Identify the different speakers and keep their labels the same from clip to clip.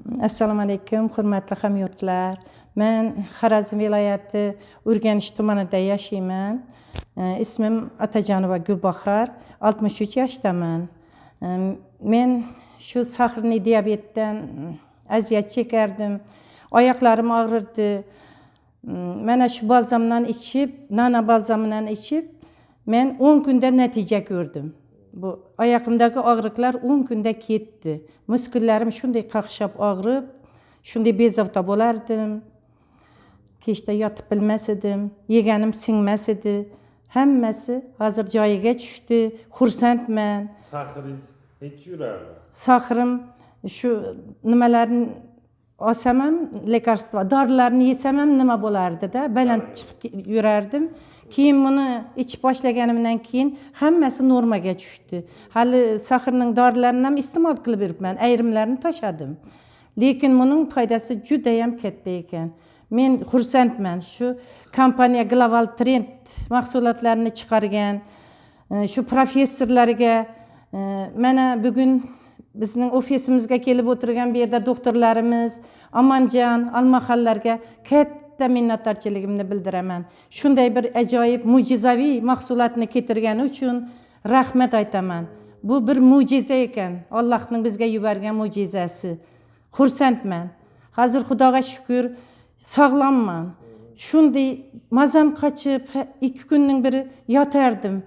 Speaker 1: Assalamu alaykum, hurmatli hamyurtlar. Men Xorazm viloyati Urganch tumanida yashayman. İsmim Atajanova Gulbahor, 63 yoshdaman. Men shu sahrli diabetdan aziyat chekardim. Oyoqlarim og'rirdi. Mana shu balzamdan içib, nana balzamından içib, men 10 kunda natija ko'rdim. Bu ayağımdaki ağrıklar 10 kunda ketdi. Muskullarim shunday qaqshab og'rib, shunday bezovta bo'lardim. Kechda yotib bilmas edim, yeganim singmas edi. Hammasi hozir joyiga tushdi. Xursandman.
Speaker 2: Sahringiz hech yurardi?
Speaker 1: Sahrim shu nimalarni olsam ham, lekarstva, dorilarni yesam ham nima bo'lardi-da, baland chiqib yurardim. Keyin buni ichib boshlaganimdan keyin hammasi normaga tushdi. Hali sahrning dorilarini ham iste'mol qilib yuribman, ayrimlarini tashadim. Lekin buning foydasi juda ham katta ekan. Men xursandman. Shu kompaniya Global Trend mahsulotlarini chiqargan, shu professorlarga mana bugun bizning ofisimizga kelib o'tirgan bu yerda doktorlarimiz, Amanjon, Almahallarga katta minnatdorchiligimni bildiraman. Shunday bir ajoyib, mo'jizaviy mahsulotni keltirgani uchun rahmat aytaman. Bu bir mo'jiza ekan. Allohning bizga yuborgan mo'jizasi. Xursandman. Hozir Xudoga shukr, sog'lomman. Shunday mazam qochib, 2 kunning biri yotardim.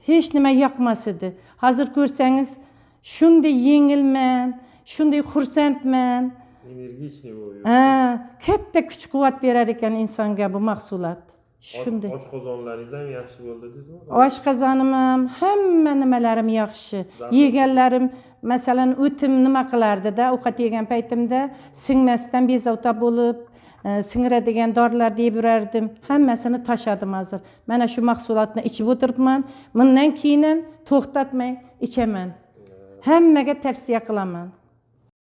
Speaker 1: Hech nima yoqmas edi. Hozir ko'rsangiz, shunday yengilman, shunday xursandman.
Speaker 2: Energichniy bo'lyapsiz.
Speaker 1: Katta kuch-quvvat berar ekan insonga bu mahsulot. Shunday.
Speaker 2: Oshqozonlaringiz ham yaxshi bo'ldi deysizmi?
Speaker 1: Oshqozonim ham, hamma nimalarim yaxshi. Yeganlarim, masalan, o'tim nima qilardi-da, ovqat yegan paytimda singmasdan bezovta bo'lib, singiradigan dorilarni yeb yurardim. Hammasini tashadim hozir. Mana shu mahsulotni ichib o'tiribman. Bundan keyin ham to'xtatmay ichaman. Hammaga tavsiya qilaman.